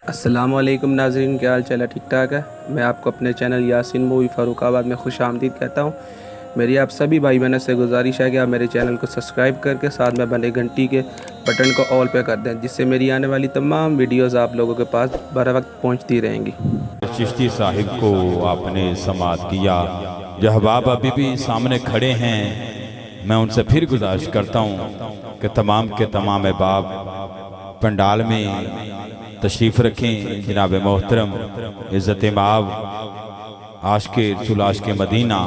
अस्सलामुअलैकुम नाज़रीन, क्या हाल चाल है? ठीक ठाक है। मैं आपको अपने चैनल यासीन मूवी फ़र्रुखाबाद में खुश आमदीद कहता हूँ। मेरी आप सभी भाई बहनों से गुजारिश है कि आप मेरे चैनल को सब्सक्राइब करके साथ में बने घंटी के बटन को ऑल पे कर दें, जिससे मेरी आने वाली तमाम वीडियोज़ आप लोगों के पास बर वक्त पहुँचती रहेंगी। चिश्ती साहिब को आपने समात किया। जो अहबाब अभी भी सामने खड़े हैं, मैं उनसे फिर गुजारिश करता हूँ कि तमाम के तमाम अहबाब पंडाल में तशरीफ़ रखें। जनाब मोहतरम इज़्ज़त माब आशिक़ रसूल आशिक़ मदीना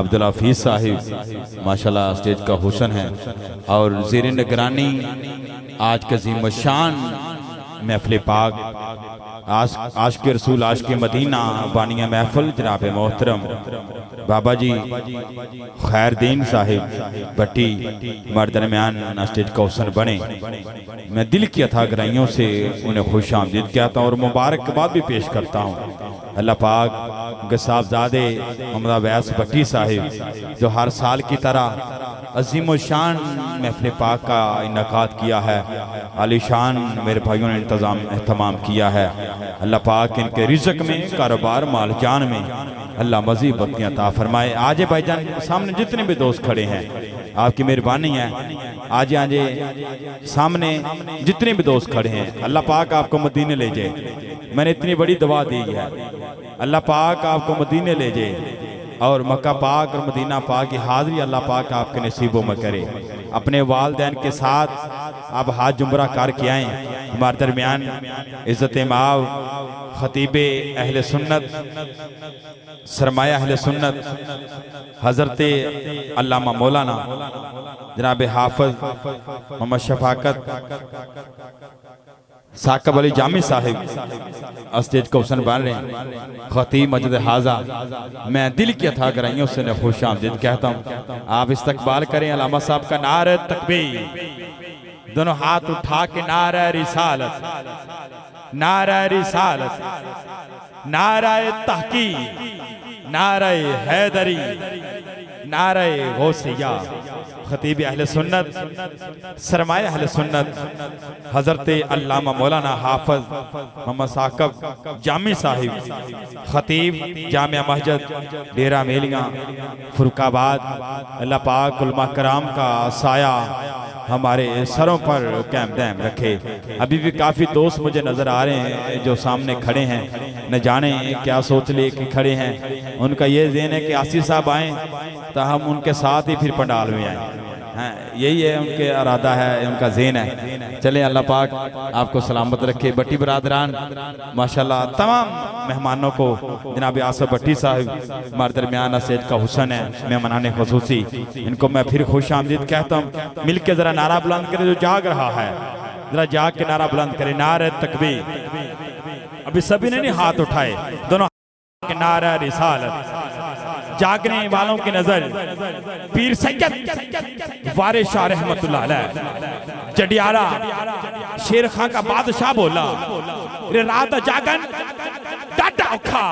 अब्दुल हफीज़ साहिब माशाल्लाह स्टेज का हुसन है और ज़ेर निगरानी आज का अज़ीम शान महफ़िल पाक आशिक़ रसूल आशिक़ मदीना बानिया महफ़िल जनाब मोहतरम बाबा जी खैरदीन साहिब भट्टी हमारे दरमियान स्टेज का हुसन बने। मैं दिल की अथा गहराइयों से उन्हें खुश आमदीद कहता हूँ और मुबारकबाद भी पेश करता हूँ। अल्लाह पाक गसाबजादे मोहम्मद अवैस भट्टी साहिब जो हर साल की तरह अजीम शान महफ़िल पाक का इनकाद किया है, आलीशान मेरे भाइयों ने इंतज़ाम एहतमाम किया है। अल्लाह पाक इनके रिज़्क़ में कारोबार माल जान में अल्लाह मज़ीद बरकतें अता फरमाए। आज भाईजान सामने जितने भी दोस्त खड़े हैं आपकी मेहरबानी है, आज सामने जितने भी दोस्त खड़े हैं अल्लाह पाक आपको मदीने ले जाए। मैंने इतनी बड़ी दुआ दी है, अल्लाह पाक आपको मदीने ले जाए और मक्का पाक और मदीना पाक की हाज़िरी अल्लाह पाक आपके नसीबों में करे। अपने वालदैन के साथ आप हाथ जुमरा करके आएँ। हमारे दरमियान इज़्ज़त माव खतीबे अहले सुन्नत सरमाया अहले सुन्नत हज़रत अल्लामा मौलाना जनाब हाफ़िज़ मोहम्मद शफ़ाकत साकब अली जामी साहिब स्टेज को हुसन बन रहे हैं। खतीब मस्जिद हाजा मैं दिल की अथा गहराइयों से न खुश आमदीद कहता हूँ। आप इस्तकबाल करें अल्लामा साहब का नारे तकबीर, दोनों हाथ उठा के नारे रिसालत, नारे रिसालत, नारे तहकीक, नारे हैदरी, नारे गौसिया। खतीब अहले सुन्नत सरमाया अहले सुन्नत हज़रत अल्लामा मौलाना हाफ़िज़ मोहम्मद साकब जामी साहिब खतीब जामिया मस्जिद डेरा मेलियाँ फ़र्रुखाबाद। अल्लाह पाक उलमा कराम का साया हमारे सरों पर कायम दायम रखे। अभी भी काफ़ी दोस्त मुझे नज़र आ रहे हैं जो सामने खड़े हैं, न जाने क्या सोच ले कि खड़े हैं। उनका ये ज़हन है कि आसिफ साहब आएँ तो हम उनके साथ ही फिर पंडाल में आए हैं, यही है उनके इरादा है, उनका ज़हन है। चलें अल्लाह पाक आपको सलामत रखे। भट्टी बरादरान माशाल्लाह तमाम मेहमानों को जनाब आसिफ भट्टी साहिब हमारे दरमियान स्टेज का हुसन है, मेहमानाने ख़ुसूसी इनको मैं फिर खुश आमदीद कहता हूँ। मिल के ज़रा नारा बुलंद करें, जो जाग रहा है ज़रा जाग के नारा बुलंद करें, नारे तकबीर। अभी सभी ने नहीं हाथ उठाए, दोनों के नारा रिसालत। जागने वालों की नजर पीर सैयद वारिस शाह रहमतुल्लाह अलैह जडियारा शेर खां का बादशाह बोला, रे रात जागन डाटा औखा,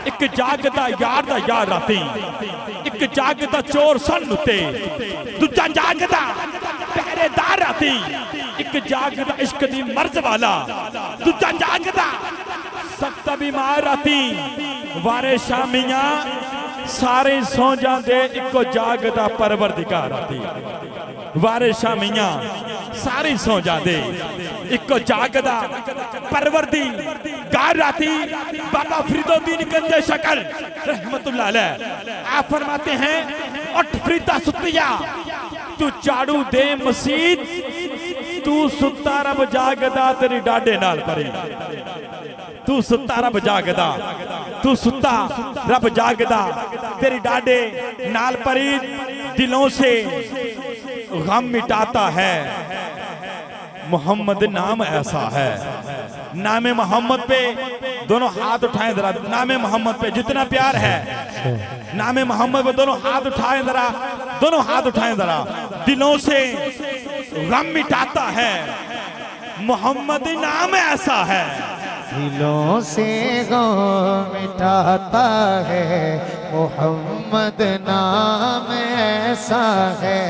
एक जागदा यार दा यार राती, एक जागदा चोर सन उते, दूजा जागदा पहरेदार राती, एक जागदा इश्क दी मर्ज वाला, दूजा जागदा सख्त बीमार राती। वारिस शाह मियां सारे सौ जाते इको जागदा परवरदिगार आती। वारिस शाह मियां सारे सौ जाते इको जागदा परवरदिगार आती। बाबा फरीदुद्दीन गंजे शक्ल रहमतुल्लाह अलैह आप फरमाते हैं, उठ फरीदा सुतिया तू झाड़ू दे मसीद, तू सुता रब जागदा तेरी डाडे नाल परी। तू सुता रब जागदा, तू सुता रब जागदा तेरी डाडे नाल परी। दिलों से गम मिटाता है मोहम्मद नाम ऐसा है। नामे मोहम्मद पे दोनों हाथ उठाएं जरा, नामे मोहम्मद पे जितना प्यार है, नामे मोहम्मद पे दोनों हाथ उठाएं जरा, दोनों हाथ उठाएं जरा। दिलों से गम मिटाता है मोहम्मद नाम ऐसा है। दिलों से गम मिटाता है मोहम्मद नाम ऐसा है।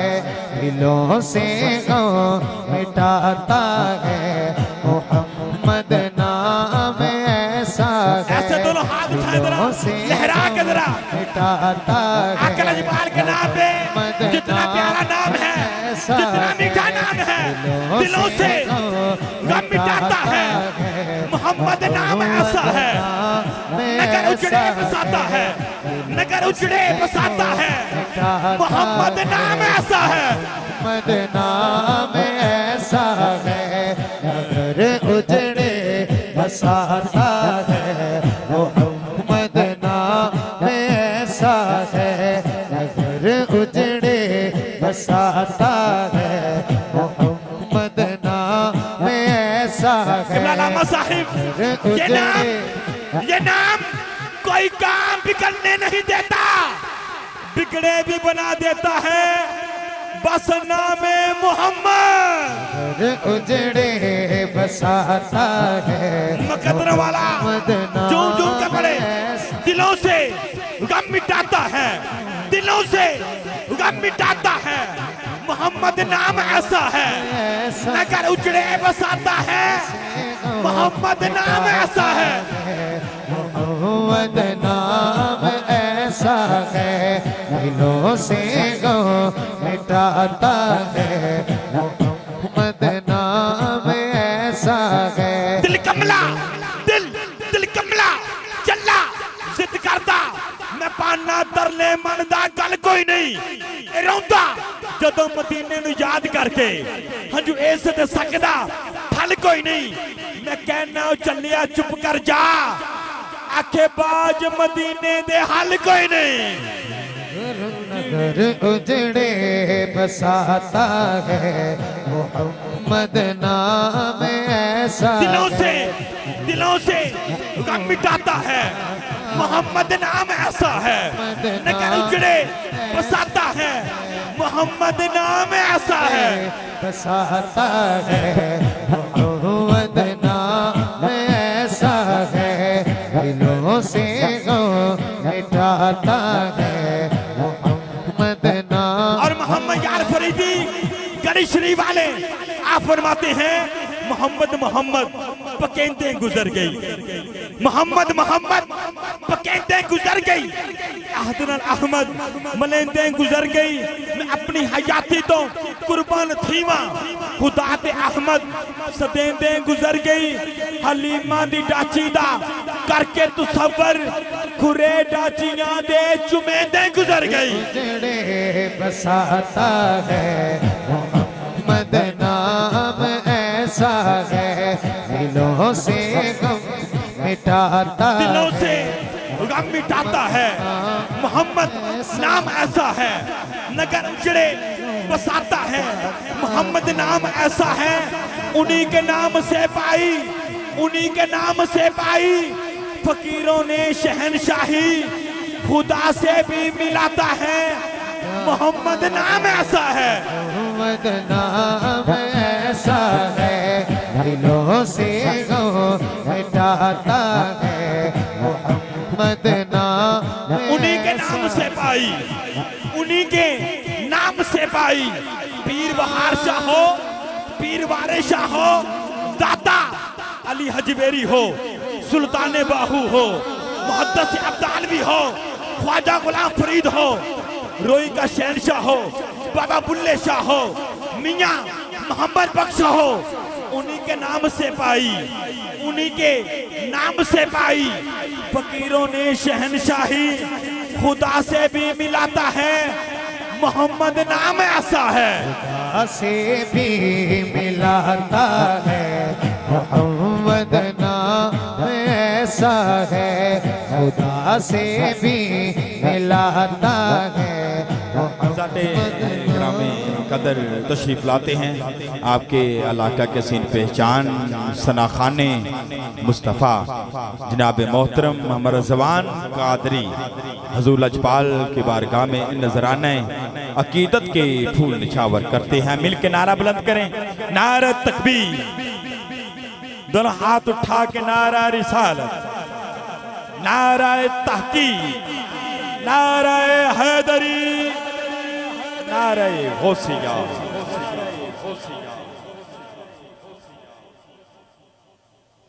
दिलों से गम मिटाता है मोहम्मद नाम से लहरा के जरा मिटाता है आकल अजमाल के नाम पे जितना प्यारा नाम है, जितना मीठा नाम है, दिलों से गम मिटाता है। मोहम्मद नाम ऐसा है, नगर उजड़े बसाता है, नगर उजड़े बसाता है। मोहम्मद नाम ऐसा है, मोहम्मद नाम ऐसा है, नगर उजड़े बसाता है। मोहम्मद नाम ऐसा है, नगर उजड़े बसाता है। मोहम्मद नाम ऐसा है। अल्लामा साहिब, ये नाम कोई काम बिगड़ने नहीं देता, बिगड़े भी बना देता है। बस नाम मोहम्मद उजड़े बसाता है। मुकद्दर वाला झूम झूम के पड़े, दिलों से गम मिटाता है, दिलों से गम मिटाता है। मोहम्मद नाम ऐसा है, नगर उजड़े बसाता है। मोहम्मद नाम ऐसा है, मोहम्मद नाम ऐसा है, दिलों से गम मिटाता है। मोहम्मद नाम ऐसा है। दिल कमला, दिल कमला चला जिद करता, मैं पाना तरले मनदा गल कोई नहीं। रोंदा जदों मदीने नूं याद करके, हंजू इस ते सकदा फल कोई नहीं। मैं कहना चलिया चुप कर जा, आखे बाज मदीने दे हल कोई नहीं। नगर उजड़े बसाता है, मोहम्मद नाम ऐसा। दिलों से गम मिटाता है। मोहम्मद नाम ऐसा है, नगर उजड़े बसाता है। मोहम्मद नाम ऐसा है, बसाता है। मोहम्मद नाम ऐसा है, दिलों से गम मिटाता है। मोहम्मद नाम। और मोहम्मद यार फरीदी गली शरीफ वाले आप फरमाते हैं, मोहम्मद मोहम्मद पकेंदे गुजर गई। मोहम्मद मोहम्मद पकेंदे गुजर गई। अहदन अहमद मलेंदे गुजर गई। मैं अपनी हयाती तो कुर्बान थीवा, खुदा ते अहमद सदेंदे गुजर गई। हलीमा दी डाची दा करके तू सबर, खुरे डाचियां दे चुमेंदे गुजर गई। उजड़े बसाता है, मोहम्मद नाम ऐसा है, दिलों से गम मिटाता। दिलों से गम मिटाता है। मोहम्मद नाम ऐसा है, नगर उजड़े बसाता है। मोहम्मद नाम ऐसा है, उन्हीं के नाम से पाई, उन्हीं के नाम से पाई। फकीरों ने शहनशाही, खुदा से भी मिलाता है। मोहम्मद नाम ऐसा है, मोहम्मद नाम ऐसा है, दिलों से गम मिटाता है। मोहम्मद नाम उन्हीं के नाम से पाई, उन्हीं के नाम से पाई। पीर बहार शाह हो, पीर वारे शाह हो, दाता अली हजवेरी हो, सुल्तान बाहू हो, मुहद्दिस अब्दालवी हो, ख्वाजा गुलाम फरीद हो, रोई का शहनशाह हो, बाबा बुल्ले शाह हो, मियाँ मोहम्मद बख्श हो। उन्हीं के नाम से पाई, उन्हीं के नाम से पाई। फकीरों ने शहनशाही, खुदा से भी मिलाता है। मोहम्मद नाम ऐसा है, खुदा से भी मिलाता है। मोहम्मद नाम ऐसा है, खुदा से भी मिलाता है। ग्रामी कदर तशरीफ लाते हैं। आपके इलाका के सीन पहचान सनाखाने मुस्तफ़ा जनाब मोहतरम मोहम्मद रज़वान कादरी हजूर लजपाल के बारगाह में नजराने अकीदत के फूल निछावर करते हैं। मिल के नारा बुलंद करें, नारा तकबीर। दोनों हाथ उठा के नारा रिसालत, नारा तहकीक, नारा हैदरी, नारा गौसिया।